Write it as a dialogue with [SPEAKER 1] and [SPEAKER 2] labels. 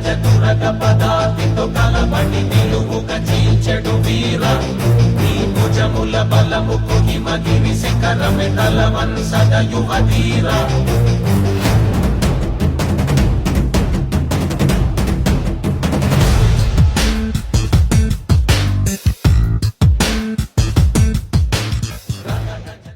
[SPEAKER 1] చతురక పదాతితో కలబడి నిలువుగా చీల్చెడు వీర నీ భుజముల బలము కొహిమగిరి శిఖరమె తలవన్సద యువధీర